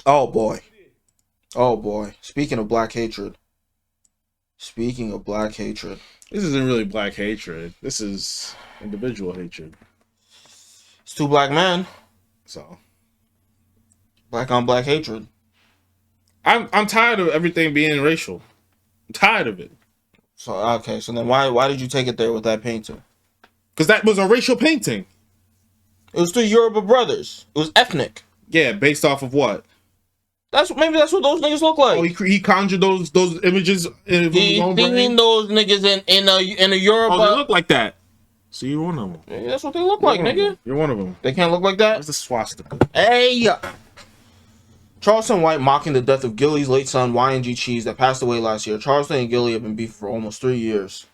Oh boy. Oh boy. Speaking of black hatred. Speaking of black hatred. This isn't really black hatred. This is individual hatred. It's two black men. So Black on black hatred. I'm tired of everything being racial. I'm tired of it. So okay, so then why did you take it there with that painting? Because that was a racial painting. It was three Yoruba brothers. It was ethnic. Yeah, based off of what? Maybe that's what those niggas look like. Oh, he conjured those images. He's thinking those niggas in a Yoruba. Oh, they look like that. So you're one of them. Yeah, that's what they look like, nigga. You're one of them. They can't look like that. Where's the swastika? Hey. Charleston White mocking the death of Gillie's late son, YNG Cheese, that passed away last year. Charleston and Gillie have been beef for almost 3 years.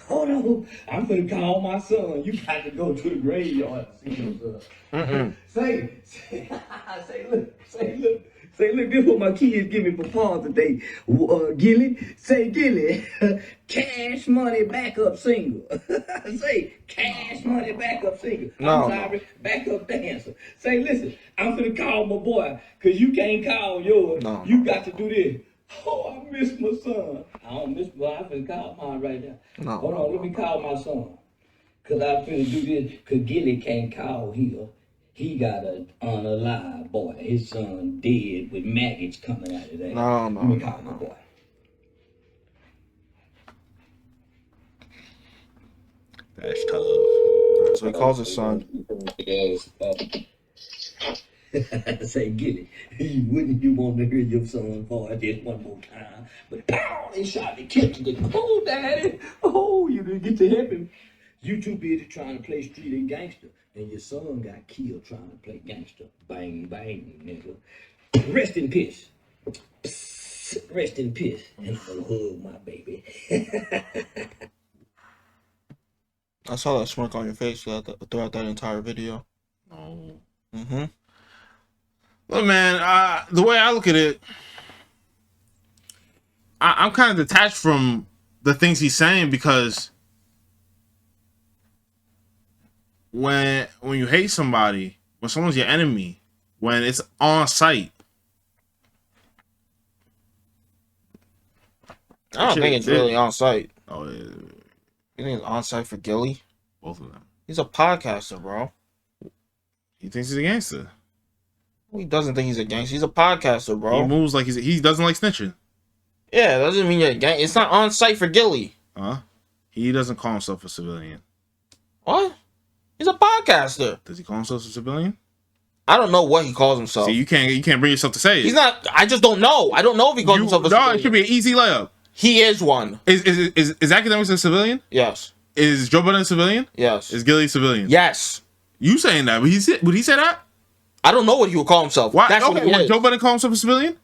Hold on, I'm gonna call my son. You got to go to the graveyard to see your son. Say, look. This what my kids give me for Father's Day. Gillie, say Gillie, cash money backup single. Say cash money backup single. I'm sorry, backup dancer. Say, listen, I'm gonna call my boy, cause you can't call yours. You got to do this. Oh, I miss my son. I don't miss my, I'm finna call mine right now. Hold on, let me call my son. Cause I'm finna do this, cause Gillie can't call here. He got an unalive boy. His son dead with maggots coming out of that. Let me call my boy. That's tough. So he calls his son. Say, Gillie, wouldn't you want to hear your son fall just one more time? But pow, they shot me, killed him. Oh, daddy. Oh, you didn't get to help him. You too busy trying to play street and gangster. And your son got killed trying to play gangster. Bang, bang, nigga. Rest in peace. Psst, rest in peace. And I'm gonna hug my baby. I saw that smirk on your face throughout that entire video. Oh. Mm-hmm. Look, man, the way I look at it, I'm kind of detached from the things he's saying, because when you hate somebody, when someone's your enemy, when it's on site, I don't think it's really on site. Oh, yeah. You think it's on site for Gillie? Both of them. He's a podcaster, bro. He thinks he's a gangster. He doesn't think he's a gangster. He's a podcaster, bro. He moves like he doesn't like snitching. Yeah, that doesn't mean you're a gang. It's not on site for Gillie. Huh? He doesn't call himself a civilian. What? He's a podcaster. Does he call himself a civilian? I don't know what he calls himself. See, you can't bring yourself to say it. He's not. I just don't know. I don't know if he calls himself a civilian. No, it should be an easy layup. He is one. Is Academics a civilian? Yes. Is Joe Budden a civilian? Yes. Is Gillie a civilian? Yes. You saying that? Would he say that? I don't know what he would call himself. Why? That's what he would is. Joe Budden call himself a civilian?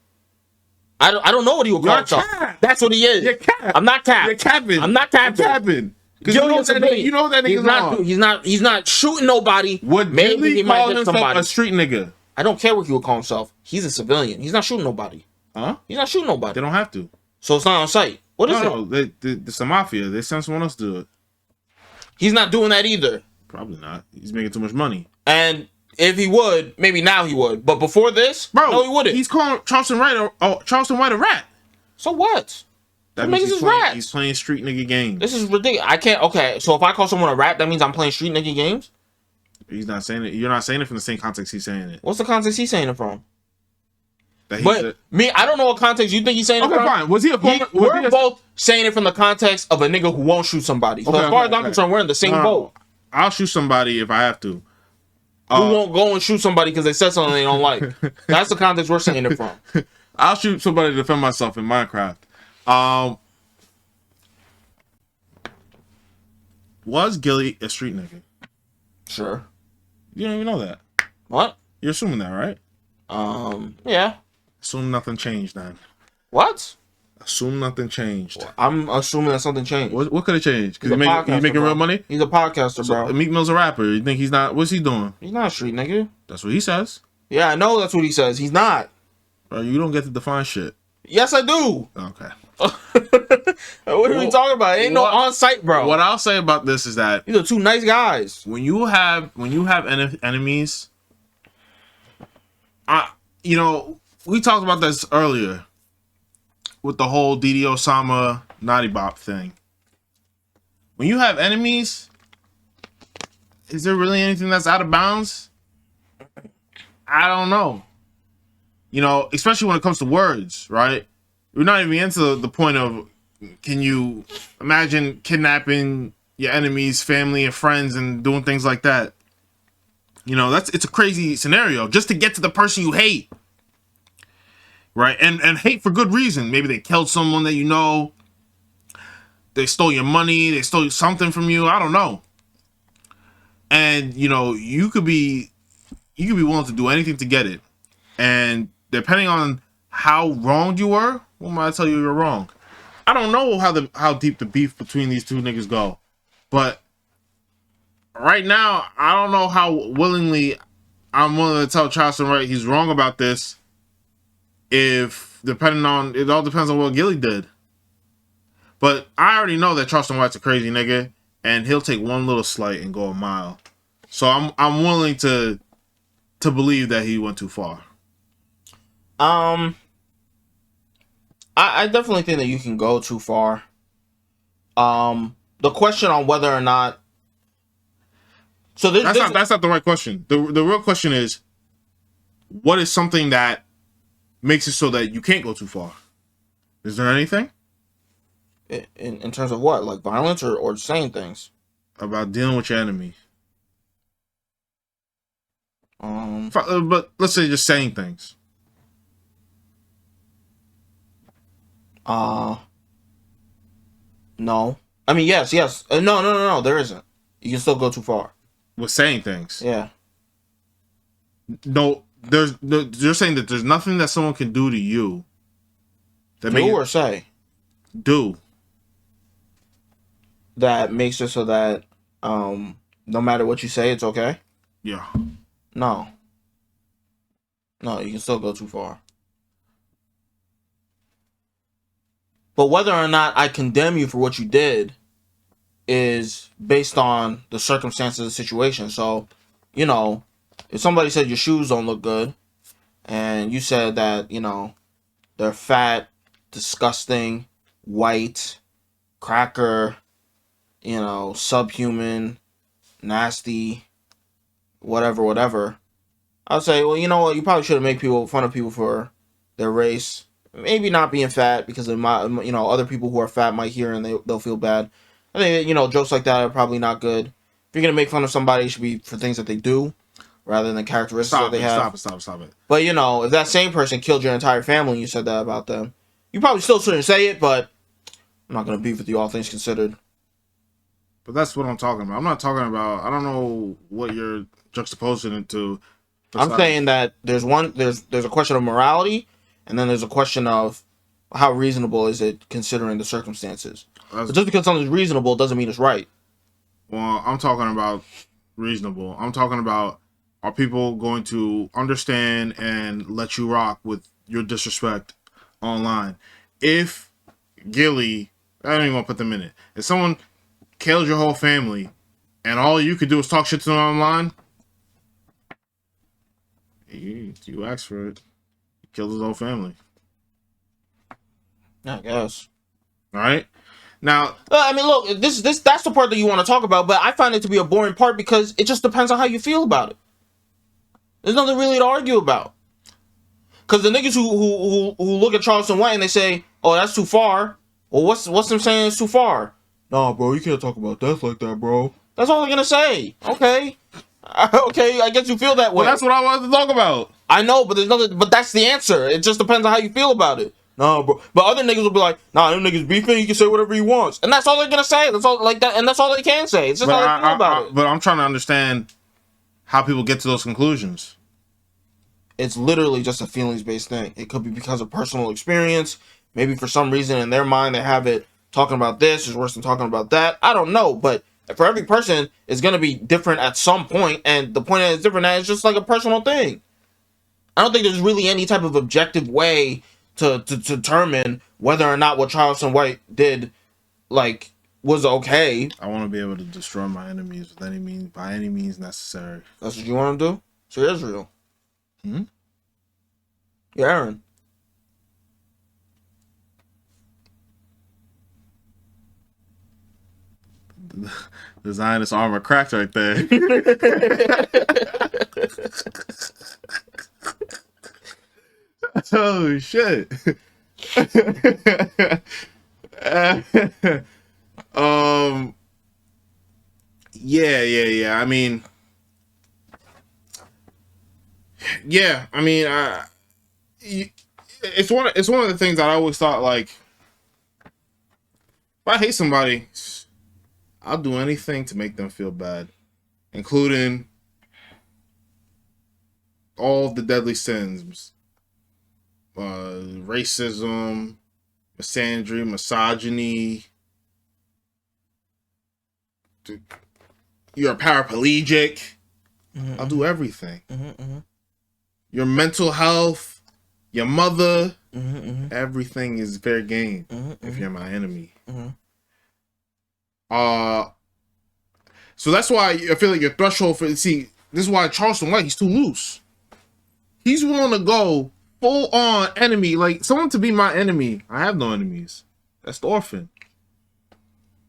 I don't know what he would call himself. That's what he is. You're cap. I'm not capped. You're capping. I'm not capping. You're capping. You know what that nigga's wrong. He's not shooting nobody. Would maybe Gillie he might call hit himself somebody. a street nigga? I don't care what he would call himself. He's a civilian. He's not shooting nobody. Huh? He's not shooting nobody. They don't have to. So it's not on site. What is it? No, it's the mafia. They send someone else to do it. He's not doing that either. Probably not. He's making too much money. And if he would, maybe now he would. But before this, bro, no, he wouldn't. He's calling Charleston White a rat. So what? That means he's playing street nigga games. This is ridiculous. I can't. Okay, so if I call someone a rat, that means I'm playing street nigga games? He's not saying it. You're not saying it from the same context he's saying it. What's the context he's saying it from? But me, I don't know what context you think he's saying it from. Okay, fine. Was he a former? We're both saying it from the context of a nigga who won't shoot somebody. So as far as I'm concerned, we're in the same boat. I'll shoot somebody if I have to. Who won't go and shoot somebody because they said something they don't like? That's the context we're saying it from. I'll shoot somebody to defend myself in Minecraft. Was Gillie a street nigga? Sure. You don't even know that. What? You're assuming that, right? Yeah. Assume nothing changed then. What? Assume nothing changed. I'm assuming that something changed. What could have changed? Because he's making real money? He's a podcaster, bro. Meek Mill's a rapper. You think he's not? What's he doing? He's not a street nigga. That's what he says. Yeah, I know that's what he says. He's not. Bro, you don't get to define shit. Yes, I do. Okay. What are we talking about? It ain't no on-site, bro. What I'll say about this is that these are two nice guys. When you have enemies, you know, we talked about this earlier with the whole Didi Osama Naughty Bop thing. When you have enemies, is there really anything that's out of bounds? I don't know. You know, especially when it comes to words, right? We're not even into the point of, can you imagine kidnapping your enemies, family, and friends and doing things like that? You know, it's a crazy scenario just to get to the person you hate. Right? And hate for good reason. Maybe they killed someone that you know. They stole your money. They stole something from you. I don't know. And, you know, you could be willing to do anything to get it. And depending on how wronged you were, who might tell you you're wrong? I don't know how deep the beef between these two niggas go. But right now, I don't know how willingly I'm willing to tell Charleston White he's wrong about this. If it all depends on what Gillie did. But I already know that Charleston White's a crazy nigga, and he'll take one little slight and go a mile. So I'm willing to believe that he went too far. I definitely think that you can go too far. The question on whether or not, so that's not the right question. The real question is, what is something that makes it so that you can't go too far? Is there anything? In terms of what? Like violence or saying things? About dealing with your enemy. But But let's say just saying things. No. I mean, yes. No, there isn't. You can still go too far. With saying things. Yeah. No, you're saying that there's nothing that someone can do to you. Or say. Do. That makes it so that no matter what you say, it's okay? Yeah. No. No, you can still go too far. But whether or not I condemn you for what you did is based on the circumstances of the situation. So, you know, if somebody said your shoes don't look good, and you said that, you know, they're fat, disgusting, white, cracker, you know, subhuman, nasty, whatever, I'll say, well, you know what, you probably shouldn't make fun of people for their race. Maybe not being fat, because it might, you know, other people who are fat might hear and they'll feel bad. I think, you know, jokes like that are probably not good. If you're gonna make fun of somebody, it should be for things that they do, rather than characteristics that they have. Stop it. But, you know, if that same person killed your entire family and you said that about them, you probably still shouldn't say it, but I'm not gonna beef with you, all things considered. But that's what I'm talking about. I'm not talking about, I don't know what you're juxtaposing it to. I'm saying that there's a question of morality, and then there's a question of how reasonable is it considering the circumstances. But just because something's reasonable doesn't mean it's right. Well, I'm talking about reasonable. I'm talking about, are people going to understand and let you rock with your disrespect online? If Gillie, I don't even want to put them in it. If someone killed your whole family and all you could do is talk shit to them online, you asked for it. He killed his whole family. I guess. All right. Now, I mean, look, that's the part that you want to talk about, but I find it to be a boring part because it just depends on how you feel about it. There's nothing really to argue about. Because the niggas who look at Charleston White and they say, "Oh, that's too far." Well, what's them saying is too far? Nah, bro, you can't talk about death like that, bro. That's all they're gonna say. Okay. Okay, I guess you feel that way. Well, that's what I wanted to talk about. I know, but there's nothing. But that's the answer. It just depends on how you feel about it. No, bro. But other niggas will be like, "Nah, them niggas beefing. He can say whatever he wants," and that's all they're gonna say. That's all like that, and that's all they can say. It's just how they feel about it. But I'm trying to understand how people get to those conclusions. It's literally just a feelings-based thing. It could be because of personal experience. Maybe for some reason in their mind they have it talking about this is worse than talking about that. I don't know, but for every person, it's gonna be different at some point, and the point that it's different at is just like a personal thing. I don't think there's really any type of objective way to determine whether or not what Charleston White did, like, was okay. I want to be able to destroy my enemies with any means, by any means necessary. That's what you want to do? So Israel. You're Aaron. The Zionist armor cracked right there. Oh shit. Yeah. I mean, yeah. I mean, it's one of the things that I always thought, like, if I hate somebody, I'll do anything to make them feel bad, including all of the deadly sins, racism, misandry, misogyny. You're a paraplegic. Mm-hmm. I'll do everything. Mm-hmm. Your mental health, your mother, everything is fair game if you're my enemy. So that's why I feel like your threshold for, see, this is why Charleston White, he's too loose. He's willing to go full on enemy, like someone to be my enemy. I have no enemies. That's the orphan.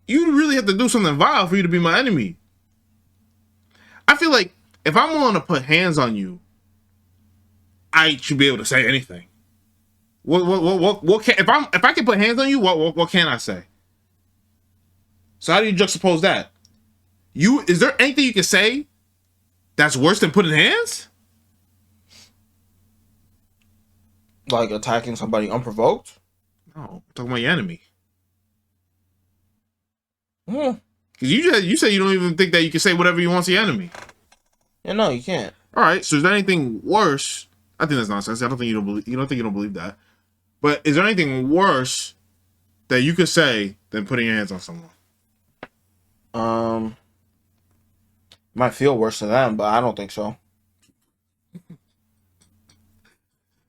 You really have to do something vile for you to be my enemy. I feel like if I'm willing to put hands on you, I should be able to say anything. What can, if I can put hands on you, what can I say? So how do you juxtapose that? Is there anything you can say that's worse than putting hands? Like attacking somebody unprovoked? No, I'm talking about your enemy. Because you say you don't even think that you can say whatever you want to your enemy. Yeah, no, you can't. All right, so is there anything worse? I think that's nonsense. I don't think you don't believe that. But is there anything worse that you could say than putting your hands on someone? Might feel worse to them, but I don't think so.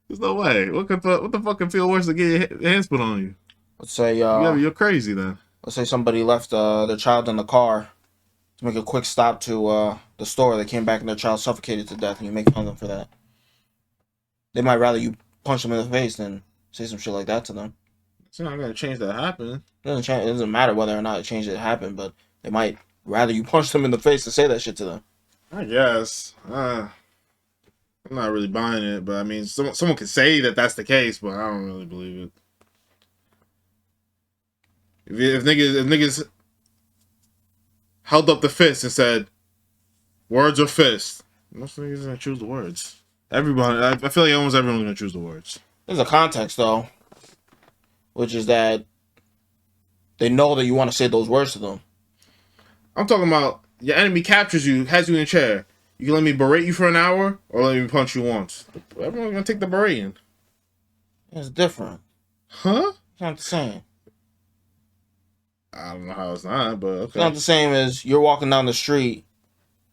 There's no way. What the fuck can feel worse than get your hands put on you? Let's say you're crazy then. Let's say somebody left their child in the car to make a quick stop to the store. They came back and their child suffocated to death, and you make fun of them for that. They might rather you punch them in the face than say some shit like that to them. It's not gonna change that happening. It doesn't matter whether or not it changed it happened, but they might rather you punch them in the face than say that shit to them. I guess. I'm not really buying it, but I mean, someone could say that that's the case, but I don't really believe it. If niggas held up the fist and said, words or fist, most niggas are gonna choose the words. Everybody, I feel like almost everyone's gonna choose the words. There's a context though, which is that they know that you want to say those words to them. I'm talking about your enemy captures you, has you in a chair. You can let me berate you for an hour, or let me punch you once. Everyone's gonna take the berating. It's different. Huh? It's not the same. I don't know how it's not, but okay. It's not the same as you're walking down the street,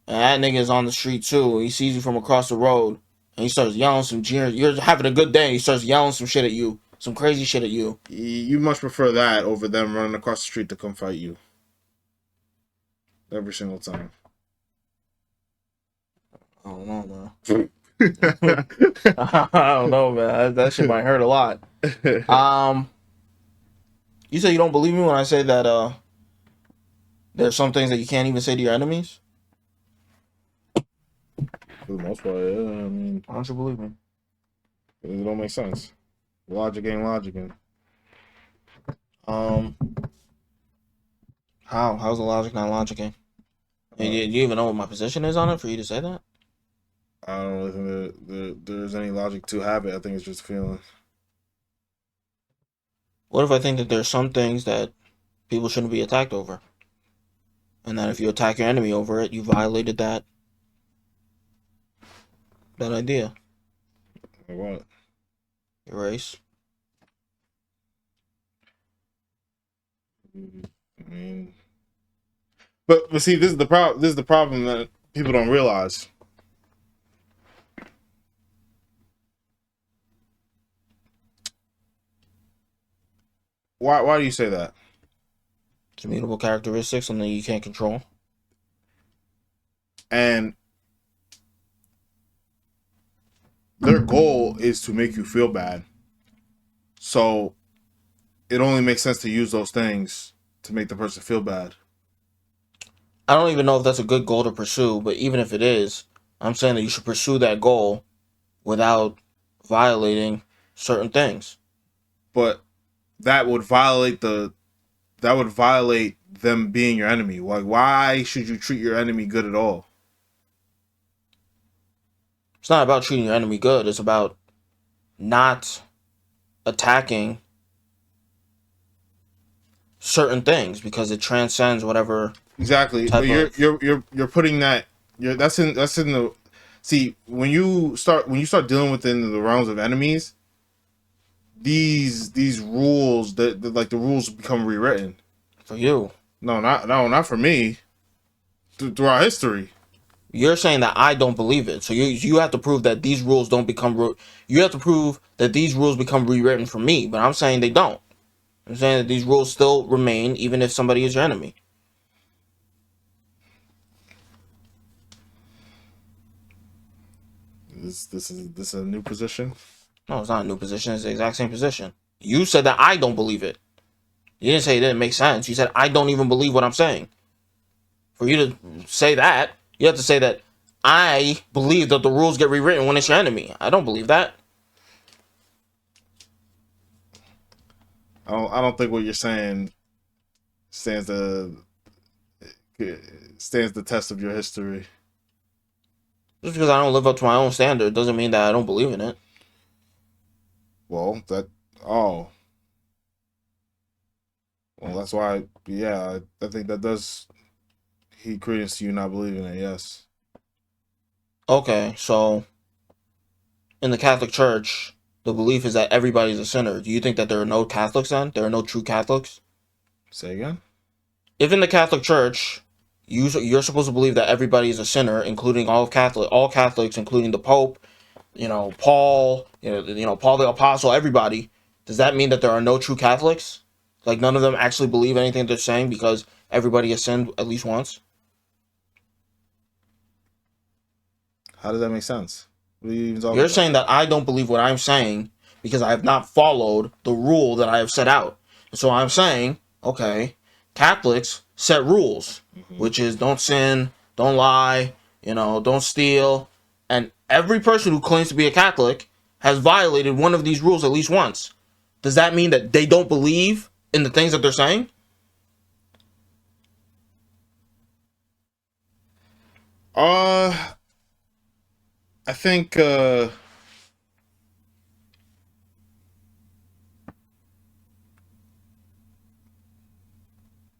and that nigga is on the street too. He sees you from across the road, and he starts yelling some jeers. You're having a good day. He starts yelling some shit at you, some crazy shit at you. You much prefer that over them running across the street to come fight you. Every single time. I don't know, man. I don't know, man. That shit might hurt a lot. You say you don't believe me when I say that there's some things that you can't even say to your enemies? For the most part, yeah. I mean, Why don't you believe me? It don't make sense. Logic ain't logicking. How's the logic not logicking? Do you even know what my position is on it for you to say that? I don't really think that there's any logic to have it. I think it's just feeling. What if I think that there's some things that people shouldn't be attacked over? And that if you attack your enemy over it, you violated that idea. Like what? Your race. I mean, but see, this is the problem. This is the problem that people don't realize. Why do you say that? It's a mutable characteristic, something you can't control. And their goal is to make you feel bad. So it only makes sense to use those things to make the person feel bad. I don't even know if that's a good goal to pursue, but even if it is, I'm saying that you should pursue that goal without violating certain things. But that would violate them being your enemy. Like, why should you treat your enemy good at all? It's not about treating your enemy good. It's about not attacking certain things because it transcends whatever. Exactly. But you're putting that that's in the see when you start dealing within the realms of enemies, these rules that like the rules become rewritten. For you. No, not for me. Throughout history. You're saying that I don't believe it. So you have to prove that these rules don't become you have to prove that these rules become rewritten for me, but I'm saying they don't. I'm saying that these rules still remain even if somebody is your enemy. This is a new position? No, it's not a new position. It's the exact same position. You said that I don't believe it. You didn't say it didn't make sense. You said I don't even believe what I'm saying. For you to say that, you have to say that I believe that the rules get rewritten when it's your enemy. I don't believe that. I don't think what you're saying stands the test of your history. Just because I don't live up to my own standard doesn't mean that I don't believe in it. Well, that's why, yeah, I think that does heed credence to you not believing it, yes. Okay, so in the Catholic Church, the belief is that everybody's a sinner. Do you think that there are no Catholics then? There are no true Catholics? Say again? If in the Catholic Church, you're supposed to believe that everybody is a sinner, including all Catholics, including the Pope, Paul, Paul the Apostle, everybody, does that mean that there are no true Catholics? Like none of them actually believe anything they're saying because everybody has sinned at least once? How does that make sense? What are you even talking You're about? saying that I don't believe what I'm saying because I have not followed the rule that I have set out. And so I'm saying, okay, Catholics set rules, which is don't sin, don't lie, don't steal. And every person who claims to be a Catholic has violated one of these rules at least once. Does that mean that they don't believe in the things that they're saying? I think so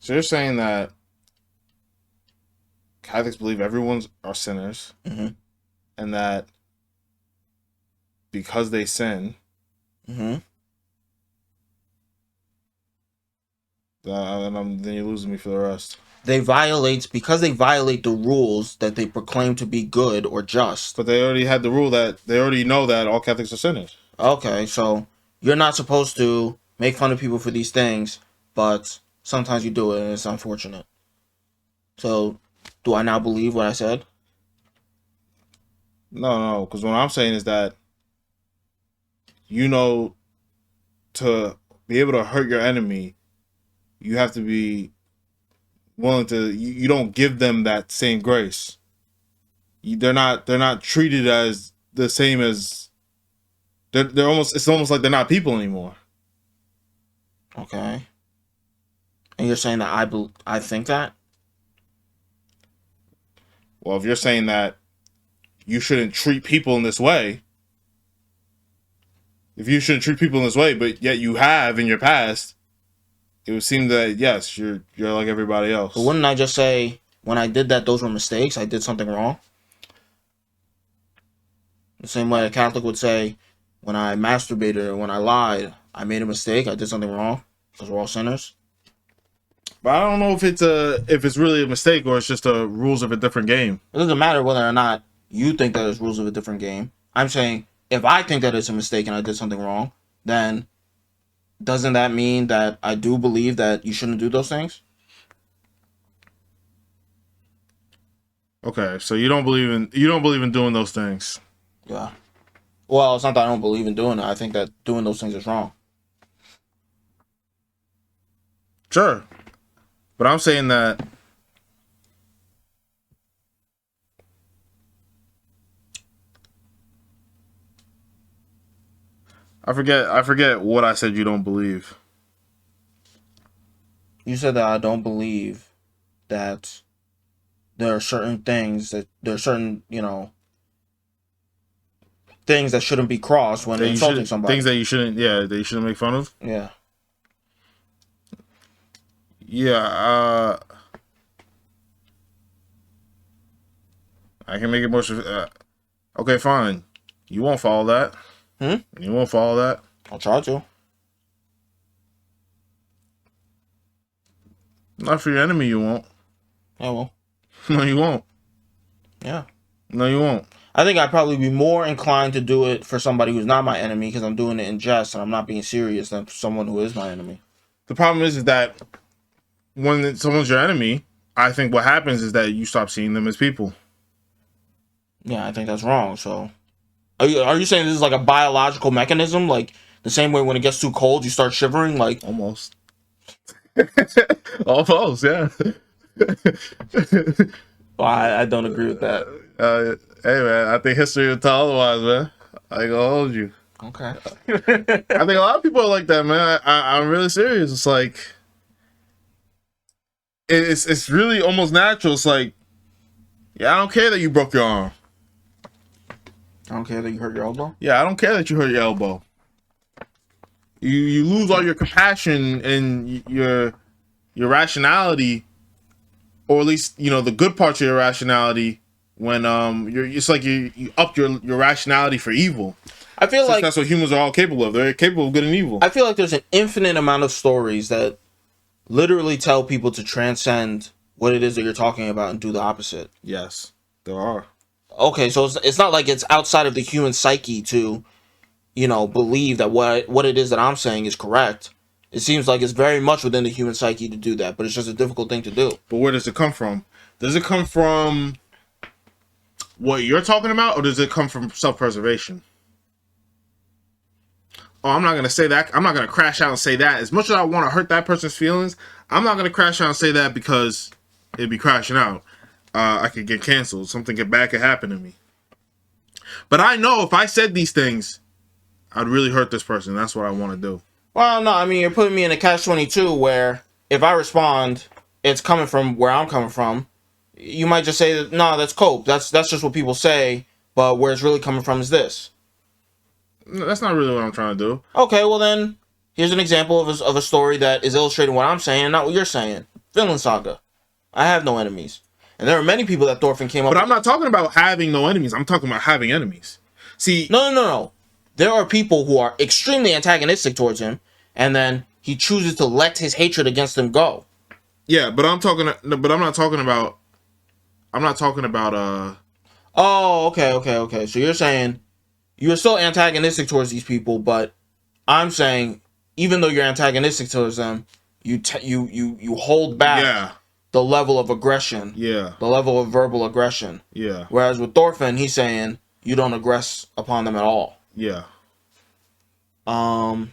you're saying that Catholics believe everyone's are sinners, Mm-hmm. and that because they sin, Mm-hmm. then you're losing me for the rest. Because they violate the rules that they proclaim to be good or just. But they already had the rule that they already know that all Catholics are sinners. Okay, so you're not supposed to make fun of people for these things, but sometimes you do it and it's unfortunate. So, do I now believe what I said? No, because what I'm saying is that to be able to hurt your enemy, you have to be willing to. You don't give them that same grace. They're not treated as the same as. They're almost. It's almost like they're not people anymore. Okay. And you're saying that I think that? Well, if you're saying that you shouldn't treat people in this way, but yet you have in your past, it would seem that yes, you're like everybody else. But wouldn't I just say when I did that, those were mistakes? I did something wrong. The same way a Catholic would say, when I masturbated or when I lied, I made a mistake. I did something wrong because we're all sinners. But I don't know if it's really a mistake or it's just the rules of a different game. It doesn't matter whether or not you think that it's rules of a different game. I'm saying if I think that it's a mistake and I did something wrong, then doesn't that mean that I do believe that you shouldn't do those things? Okay, so you don't believe in doing those things. Yeah. Well, it's not that I don't believe in doing it. I think that doing those things is wrong. Sure. But I'm saying that I forget what I said you don't believe. You said that I don't believe that there are certain things that there are certain, things that shouldn't be crossed when insulting somebody. Things that you shouldn't, that you shouldn't make fun of. Yeah. Yeah, I can make it more. Okay, fine. You won't follow that. You won't follow that. I'll try to. Not for your enemy, you won't. Yeah, well. No, you won't. Yeah. No, you won't. I think I'd probably be more inclined to do it for somebody who's not my enemy because I'm doing it in jest and I'm not being serious than someone who is my enemy. The problem is that when someone's your enemy, I think what happens is that you stop seeing them as people. Yeah, I think that's wrong. So, are you saying this is like a biological mechanism? Like the same way when it gets too cold, you start shivering? Like Almost. Almost, yeah. Well, I don't agree with that. Hey, man, I think history will tell otherwise, man. I ain't gonna hold you. Okay. I think a lot of people are like that, man. I'm really serious. It's like it's really almost natural. It's like, yeah, I don't care that you broke your arm. I don't care that you hurt your elbow. Yeah, I don't care that you hurt your elbow. You lose all your compassion and your rationality, or at least the good parts of your rationality when it's like you up your rationality for evil. I feel like that's what humans are all capable of. They're capable of good and evil. I feel like there's an infinite amount of stories that literally tell people to transcend what it is that you're talking about and do the opposite. Yes, there are. Okay, so it's not like it's outside of the human psyche to, believe that what it is that I'm saying is correct. It seems like it's very much within the human psyche to do that, but it's just a difficult thing to do. But where does it come from? Does it come from what you're talking about, or does it come from self-preservation? Oh, I'm not going to say that. I'm not going to crash out and say that. As much as I want to hurt that person's feelings, I'm not going to crash out and say that because it'd be crashing out. I could get canceled. Something bad could happen to me. But I know if I said these things, I'd really hurt this person. That's what I want to do. Well, no, I mean, you're putting me in a catch-22 where if I respond, it's coming from where I'm coming from. You might just say, no, that's cope. That's just what people say, but where it's really coming from is this. That's not really what I'm trying to do. Okay, well then, here's an example of a story that is illustrating what I'm saying and not what you're saying. Vinland Saga. I have no enemies. And there are many people that Thorfinn came up with. But I'm not talking about having no enemies. I'm talking about having enemies. See... No. There are people who are extremely antagonistic towards him, and then he chooses to let his hatred against them go. Yeah, but I'm not talking about... Oh, okay. So you're saying you're still antagonistic towards these people, but I'm saying even though you're antagonistic towards them, you hold back the level of aggression. Yeah. The level of verbal aggression. Yeah. Whereas with Thorfinn, he's saying you don't aggress upon them at all. Yeah. And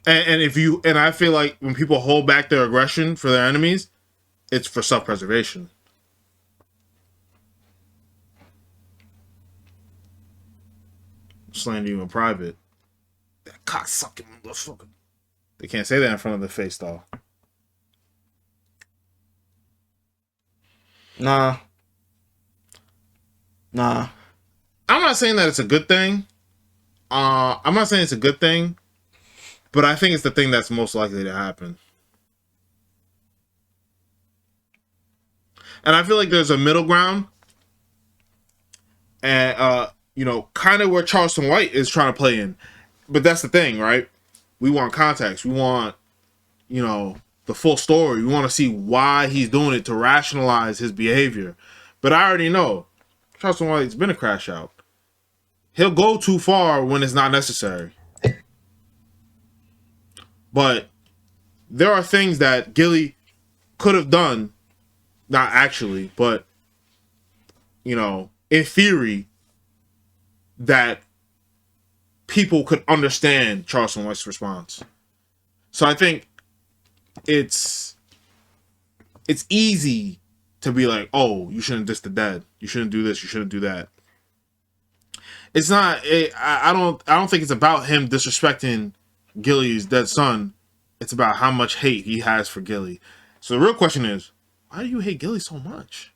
I feel like when people hold back their aggression for their enemies, it's for self-preservation. Slander you in private. That cocksucking motherfucker. They can't say that in front of their face, though. Nah. I'm not saying that it's a good thing. I'm not saying it's a good thing, but I think it's the thing that's most likely to happen. And I feel like there's a middle ground, and kind of where Charleston White is trying to play in. But that's the thing, right? We want context. We want, the full story. We want to see why he's doing it to rationalize his behavior. But I already know Charleston White's been a crash out. He'll go too far when it's not necessary. But there are things that Gillie could have done, not actually, but you know, in theory, that people could understand Charleston White's response. So I think it's easy to be like, oh, you shouldn't diss the dead. You shouldn't do this. You shouldn't do that. It's not. I don't think it's about him disrespecting Gillie's dead son. It's about how much hate he has for Gillie. So the real question is, why do you hate Gillie so much?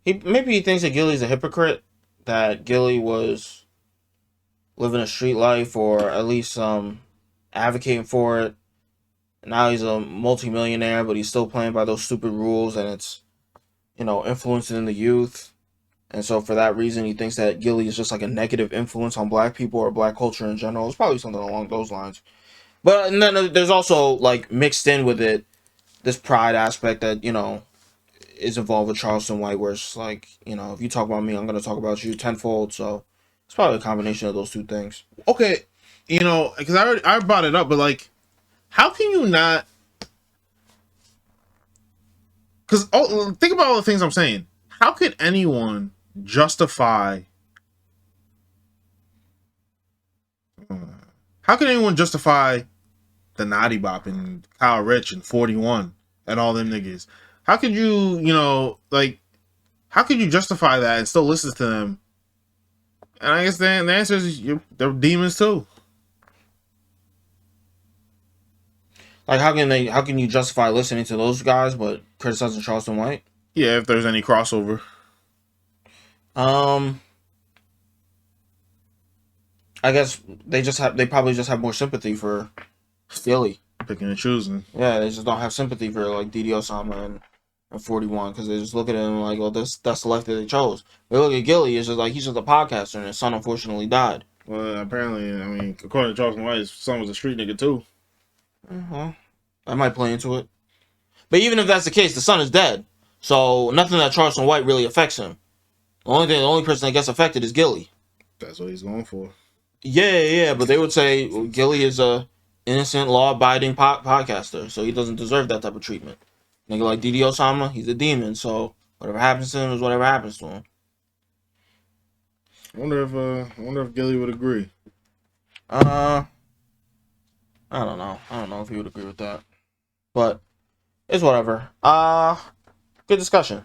Maybe he thinks that Gillie's a hypocrite. That Gillie was living a street life, or at least advocating for it. Now he's a multimillionaire, but he's still playing by those stupid rules, and it's, you know, influencing the youth. And so for that reason, he thinks that Gillie is just like a negative influence on black people or black culture in general. It's probably something along those lines. But and then there's also, like, mixed in with it, this pride aspect that, you know, is involved with Charleston White, where it's like, you know, if you talk about me, I'm going to talk about you tenfold. So it's probably a combination of those two things. Okay, you know, because I brought it up, but like, how can you not? Because think about all the things I'm saying. How could anyone justify? How can anyone justify the Naughty Bop and Kyle Rich and 41 and all them niggas? How could you, you know, like, how could you justify that and still listen to them? And I guess the answer is they're demons too. Like, how can you justify listening to those guys but criticizing Charleston White? Yeah, if there's any crossover. I guess they probably just have more sympathy for Gillie. Picking and choosing. Yeah, they just don't have sympathy for, like, DD Osama and 41, because they just look at him like, well, that's the life that they chose. They look at Gillie, it's just like, he's just a podcaster, and his son unfortunately died. Well, apparently, I mean, according to Charleston White, his son was a street nigga too. That might play into it. But even if that's the case, the son is dead. So nothing that Charleston White really affects him. The only person that gets affected is Gillie. That's what he's going for. Yeah, but they would say, well, Gillie is a innocent, law-abiding podcaster, so he doesn't deserve that type of treatment. Nigga like DD Osama, he's a demon, so whatever happens to him is whatever happens to him. I wonder if Gillie would agree. I don't know. I don't know if he would agree with that. But it's whatever. Good discussion.